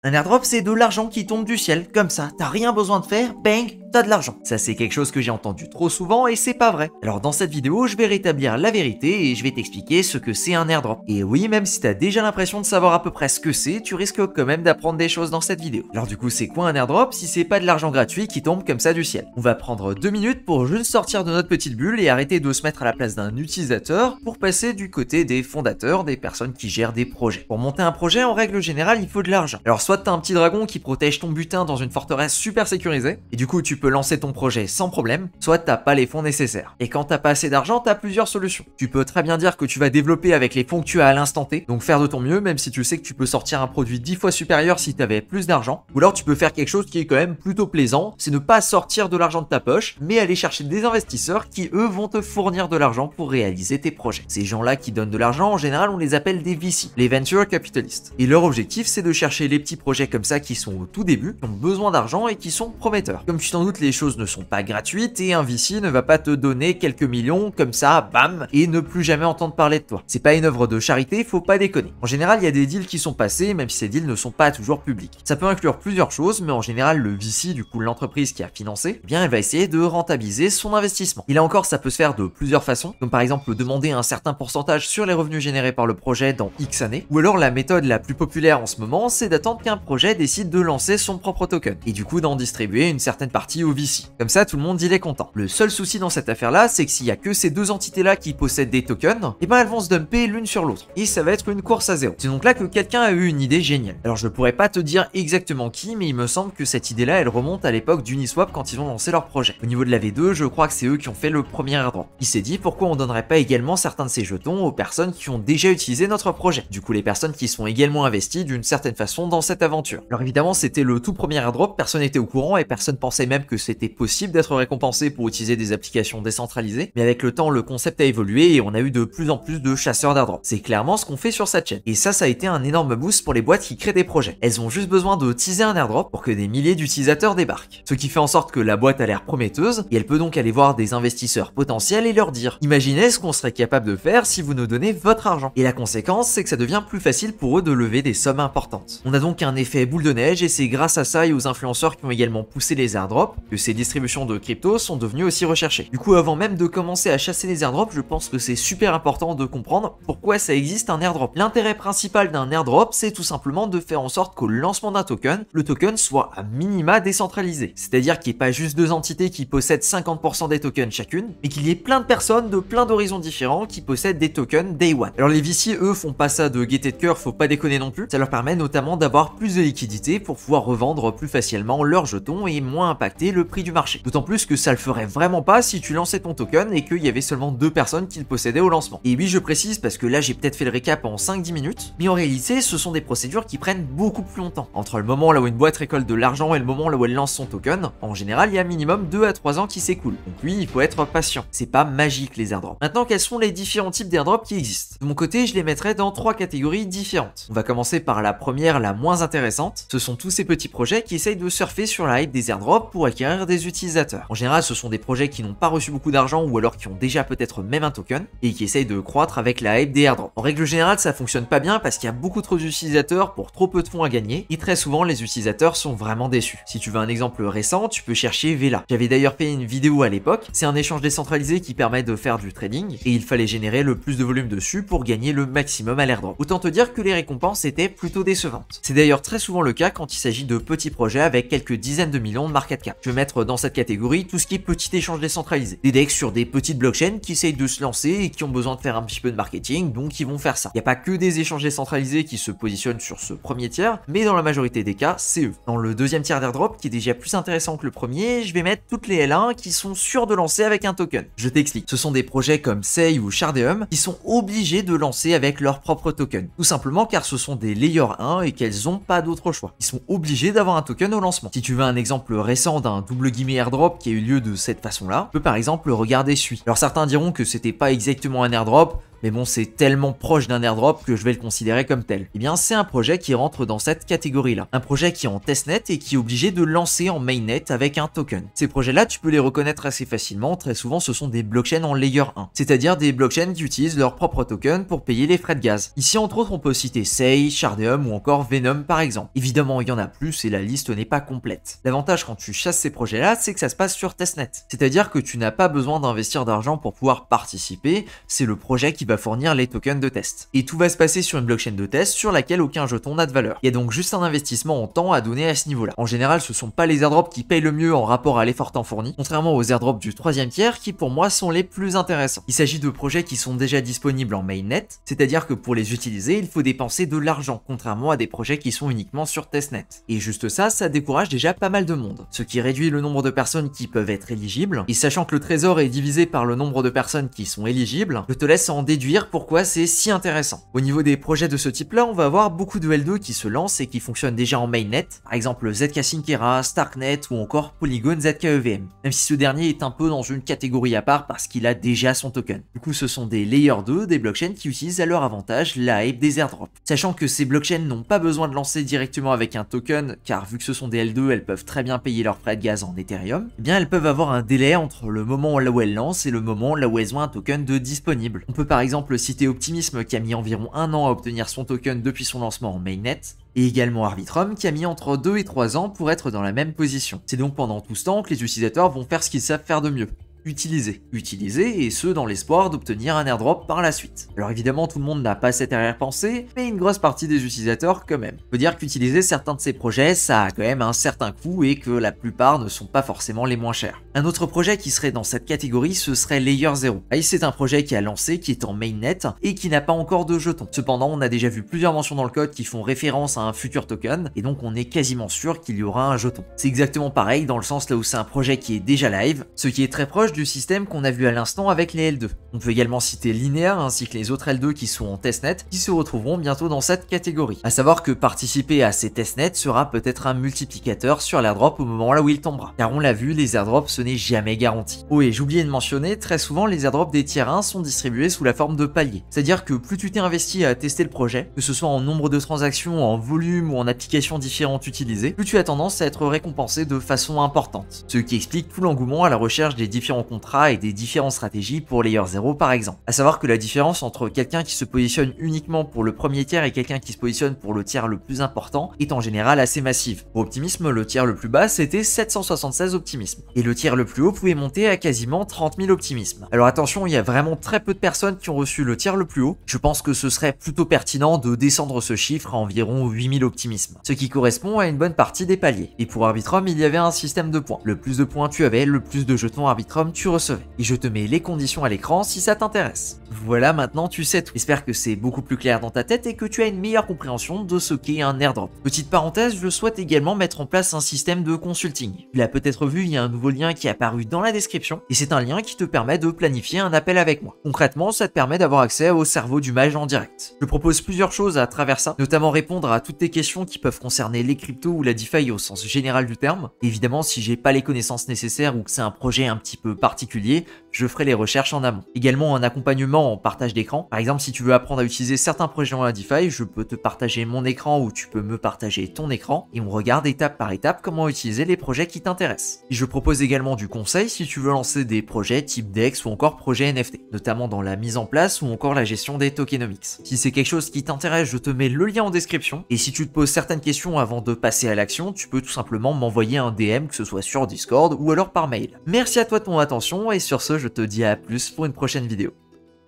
Un airdrop, c'est de l'argent qui tombe du ciel, comme ça, t'as rien besoin de faire, bang, t'as de l'argent. Ça, c'est quelque chose que j'ai entendu trop souvent et c'est pas vrai. Alors dans cette vidéo, je vais rétablir la vérité et je vais t'expliquer ce que c'est un airdrop. Et oui, même si t'as déjà l'impression de savoir à peu près ce que c'est, tu risques quand même d'apprendre des choses dans cette vidéo. Alors du coup, c'est quoi un airdrop si c'est pas de l'argent gratuit qui tombe comme ça du ciel? On va prendre 2 minutes pour juste sortir de notre petite bulle et arrêter de se mettre à la place d'un utilisateur pour passer du côté des fondateurs, des personnes qui gèrent des projets. Pour monter un projet, en règle générale, il faut de l'argent. Alors soit t'as un petit dragon qui protège ton butin dans une forteresse super sécurisée, et du coup tu peux lancer ton projet sans problème, soit t'as pas les fonds nécessaires. Et quand t'as pas assez d'argent, t'as plusieurs solutions. Tu peux très bien dire que tu vas développer avec les fonds que tu as à l'instant T, donc faire de ton mieux, même si tu sais que tu peux sortir un produit 10 fois supérieur si t'avais plus d'argent. Ou alors tu peux faire quelque chose qui est quand même plutôt plaisant, c'est ne pas sortir de l'argent de ta poche, mais aller chercher des investisseurs qui eux vont te fournir de l'argent pour réaliser tes projets. Ces gens-là qui donnent de l'argent, en général on les appelle des VC, les Venture Capitalists. Et leur objectif c'est de chercher les petits projets comme ça qui sont au tout début, qui ont besoin d'argent et qui sont prometteurs. Comme tu t'en doutes, les choses ne sont pas gratuites et un VC ne va pas te donner quelques millions comme ça, bam, et ne plus jamais entendre parler de toi. C'est pas une œuvre de charité, faut pas déconner. En général, il y a des deals qui sont passés, même si ces deals ne sont pas toujours publics. Ça peut inclure plusieurs choses, mais en général, le VC, du coup l'entreprise qui a financé, eh bien elle va essayer de rentabiliser son investissement. Et là encore, ça peut se faire de plusieurs façons, comme par exemple demander un certain pourcentage sur les revenus générés par le projet dans X années, ou alors la méthode la plus populaire en ce moment, c'est d'attendre qu'un projet décide de lancer son propre token, et du coup d'en distribuer une certaine partie au VC. Comme ça, tout le monde il est content. Le seul souci dans cette affaire-là, c'est que s'il y a que ces deux entités-là qui possèdent des tokens, et ben elles vont se dumper l'une sur l'autre, et ça va être une course à zéro. C'est donc là que quelqu'un a eu une idée géniale. Alors je pourrais pas te dire exactement qui, mais il me semble que cette idée-là, elle remonte à l'époque d'Uniswap quand ils ont lancé leur projet. Au niveau de la V2, je crois que c'est eux qui ont fait le premier airdrop. Il s'est dit pourquoi on donnerait pas également certains de ces jetons aux personnes qui ont déjà utilisé notre projet. Du coup, les personnes qui sont également investies d'une certaine façon dans cette aventure. Alors évidemment, c'était le tout premier airdrop, personne n'était au courant et personne pensait même que c'était possible d'être récompensé pour utiliser des applications décentralisées. Mais avec le temps, le concept a évolué et on a eu de plus en plus de chasseurs d'airdrop. C'est clairement ce qu'on fait sur cette chaîne. Et ça a été un énorme boost pour les boîtes qui créent des projets. Elles ont juste besoin de teaser un airdrop pour que des milliers d'utilisateurs débarquent. Ce qui fait en sorte que la boîte a l'air prometteuse et elle peut donc aller voir des investisseurs potentiels et leur dire: imaginez ce qu'on serait capable de faire si vous nous donnez votre argent. Et la conséquence, c'est que ça devient plus facile pour eux de lever des sommes importantes. On a donc un effet boule de neige et c'est grâce à ça et aux influenceurs qui ont également poussé les airdrops que ces distributions de crypto sont devenues aussi recherchées. Du coup, avant même de commencer à chasser les airdrops, je pense que c'est super important de comprendre pourquoi ça existe un airdrop. L'intérêt principal d'un airdrop, c'est tout simplement de faire en sorte qu'au lancement d'un token, le token soit à minima décentralisé. C'est-à-dire qu'il n'y ait pas juste deux entités qui possèdent 50% des tokens chacune, mais qu'il y ait plein de personnes de plein d'horizons différents qui possèdent des tokens day one. Alors les VC, eux, font pas ça de gaieté de cœur, faut pas déconner non plus. Ça leur permet notamment d'avoir plus de liquidité pour pouvoir revendre plus facilement leurs jetons et moins impacter le prix du marché. D'autant plus que ça le ferait vraiment pas si tu lançais ton token et qu'il y avait seulement deux personnes qui le possédaient au lancement. Et oui, je précise parce que là j'ai peut-être fait le récap en 5-10 minutes, mais en réalité ce sont des procédures qui prennent beaucoup plus longtemps. Entre le moment là où une boîte récolte de l'argent et le moment là où elle lance son token, en général il y a minimum 2 à 3 ans qui s'écoulent. Donc oui, il faut être patient. C'est pas magique les airdrops. Maintenant, quels sont les différents types d'airdrops qui existent? De mon côté, je les mettrais dans 3 catégories différentes. On va commencer par la première, la moins intéressante. Ce sont tous ces petits projets qui essayent de surfer sur la hype des airdrops pour acquérir des utilisateurs. En général, ce sont des projets qui n'ont pas reçu beaucoup d'argent ou alors qui ont déjà peut-être même un token et qui essayent de croître avec la hype des airdrops. En règle générale, ça fonctionne pas bien parce qu'il y a beaucoup trop d'utilisateurs pour trop peu de fonds à gagner et très souvent les utilisateurs sont vraiment déçus. Si tu veux un exemple récent, tu peux chercher Vela. J'avais d'ailleurs fait une vidéo à l'époque. C'est un échange décentralisé qui permet de faire du trading et il fallait générer le plus de volume dessus pour gagner le maximum à l'airdrop. Autant te dire que les récompenses étaient plutôt décevantes. C'est d'ailleurs très souvent le cas quand il s'agit de petits projets avec quelques dizaines de millions de market cap. Je vais mettre dans cette catégorie tout ce qui est petit échange décentralisé. Des decks sur des petites blockchains qui essayent de se lancer et qui ont besoin de faire un petit peu de marketing, donc ils vont faire ça. Il n'y a pas que des échanges décentralisés qui se positionnent sur ce premier tiers, mais dans la majorité des cas, c'est eux. Dans le deuxième tiers d'airdrop, qui est déjà plus intéressant que le premier, je vais mettre toutes les L1 qui sont sûrs de lancer avec un token. Je t'explique. Ce sont des projets comme Sei ou Shardeum qui sont obligés de lancer avec leur propre token. Tout simplement car ce sont des Layer 1 et qu'elles n'ont pas d'autre choix. Ils sont obligés d'avoir un token au lancement. Si tu veux un exemple récent d'un double guillemets airdrop qui a eu lieu de cette façon-là, tu peux par exemple regarder celui. Alors certains diront que c'était pas exactement un airdrop, mais bon, c'est tellement proche d'un airdrop que je vais le considérer comme tel. Eh bien, c'est un projet qui rentre dans cette catégorie-là. Un projet qui est en testnet et qui est obligé de lancer en mainnet avec un token. Ces projets-là, tu peux les reconnaître assez facilement. Très souvent, ce sont des blockchains en layer 1, c'est-à-dire des blockchains qui utilisent leur propre token pour payer les frais de gaz. Ici, entre autres, on peut citer Sei, Shardeum ou encore Venom par exemple. Évidemment, il y en a plus et la liste n'est pas complète. L'avantage quand tu chasses ces projets-là, c'est que ça se passe sur testnet. C'est-à-dire que tu n'as pas besoin d'investir d'argent pour pouvoir participer, c'est le projet qui va fournir les tokens de test. Et tout va se passer sur une blockchain de test sur laquelle aucun jeton n'a de valeur. Il y a donc juste un investissement en temps à donner à ce niveau-là. En général, ce sont pas les airdrops qui payent le mieux en rapport à l'effort temps fourni, contrairement aux airdrops du troisième tiers qui pour moi sont les plus intéressants. Il s'agit de projets qui sont déjà disponibles en mainnet, c'est-à-dire que pour les utiliser, il faut dépenser de l'argent, contrairement à des projets qui sont uniquement sur testnet. Et juste ça, ça décourage déjà pas mal de monde, ce qui réduit le nombre de personnes qui peuvent être éligibles. Et sachant que le trésor est divisé par le nombre de personnes qui sont éligibles, je te laisse en déduire pourquoi c'est si intéressant. Au niveau des projets de ce type-là, on va avoir beaucoup de L2 qui se lancent et qui fonctionnent déjà en mainnet, par exemple ZK Syncera, Starknet ou encore Polygon ZKEVM, même si ce dernier est un peu dans une catégorie à part parce qu'il a déjà son token. Du coup, ce sont des layer 2, des blockchains qui utilisent à leur avantage la hype des airdrops. Sachant que ces blockchains n'ont pas besoin de lancer directement avec un token, car vu que ce sont des L2, elles peuvent très bien payer leurs frais de gaz en Ethereum, eh bien elles peuvent avoir un délai entre le moment là où elles lancent et le moment là où elles ont un token de disponible. On peut par exemple citer Optimism qui a mis environ 1 an à obtenir son token depuis son lancement en mainnet, et également Arbitrum qui a mis entre 2 et 3 ans pour être dans la même position. C'est donc pendant tout ce temps que les utilisateurs vont faire ce qu'ils savent faire de mieux. Utiliser, et ce dans l'espoir d'obtenir un airdrop par la suite. Alors évidemment tout le monde n'a pas cette arrière-pensée, mais une grosse partie des utilisateurs quand même. Faut dire qu'utiliser certains de ces projets, ça a quand même un certain coût et que la plupart ne sont pas forcément les moins chers. Un autre projet qui serait dans cette catégorie, ce serait Layer 0. C'est un projet qui a lancé, qui est en mainnet et qui n'a pas encore de jetons. Cependant, on a déjà vu plusieurs mentions dans le code qui font référence à un futur token et donc on est quasiment sûr qu'il y aura un jeton. C'est exactement pareil dans le sens là où c'est un projet qui est déjà live, ce qui est très proche du système qu'on a vu à l'instant avec les L2. On peut également citer Linear ainsi que les autres L2 qui sont en testnet qui se retrouveront bientôt dans cette catégorie. A savoir que participer à ces testnets sera peut-être un multiplicateur sur l'airdrop au moment là où il tombera. Car on l'a vu, les airdrops ce n'est jamais garanti. Oh et j'ai oublié de mentionner, très souvent les airdrops des tiers 1 sont distribués sous la forme de paliers. C'est-à-dire que plus tu t'es investi à tester le projet, que ce soit en nombre de transactions, en volume ou en applications différentes utilisées, plus tu as tendance à être récompensé de façon importante. Ce qui explique tout l'engouement à la recherche des différents contrats et des différentes stratégies pour Layer 0 par exemple. A savoir que la différence entre quelqu'un qui se positionne uniquement pour le premier tiers et quelqu'un qui se positionne pour le tiers le plus important est en général assez massive. Pour Optimism, le tiers le plus bas c'était 776 Optimism et le tiers le plus haut pouvait monter à quasiment 30 000 Optimism. Alors attention, il y a vraiment très peu de personnes qui ont reçu le tiers le plus haut. Je pense que ce serait plutôt pertinent de descendre ce chiffre à environ 8000 Optimism, ce qui correspond à une bonne partie des paliers. Et pour Arbitrum, il y avait un système de points. Le plus de points tu avais, le plus de jetons Arbitrum tu recevais. Et je te mets les conditions à l'écran si ça t'intéresse. Voilà, maintenant tu sais tout. J'espère que c'est beaucoup plus clair dans ta tête et que tu as une meilleure compréhension de ce qu'est un airdrop. Petite parenthèse, je souhaite également mettre en place un système de consulting. Tu l'as peut-être vu, il y a un nouveau lien qui est apparu dans la description et c'est un lien qui te permet de planifier un appel avec moi. Concrètement, ça te permet d'avoir accès au cerveau du mage en direct. Je propose plusieurs choses à travers ça, notamment répondre à toutes tes questions qui peuvent concerner les cryptos ou la DeFi au sens général du terme. Évidemment, si j'ai pas les connaissances nécessaires ou que c'est un projet un petit peu particulier, je ferai les recherches en amont. Également un accompagnement en partage d'écran. Par exemple, si tu veux apprendre à utiliser certains projets dans la DeFi, je peux te partager mon écran ou tu peux me partager ton écran et on regarde étape par étape comment utiliser les projets qui t'intéressent. Et je propose également du conseil si tu veux lancer des projets type DEX ou encore projet NFT, notamment dans la mise en place ou encore la gestion des tokenomics. Si c'est quelque chose qui t'intéresse, je te mets le lien en description et si tu te poses certaines questions avant de passer à l'action, tu peux tout simplement m'envoyer un DM, que ce soit sur Discord ou alors par mail. Merci à toi de ton attention et sur ce, je te dis à plus pour une prochaine vidéo.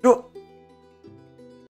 Ciao.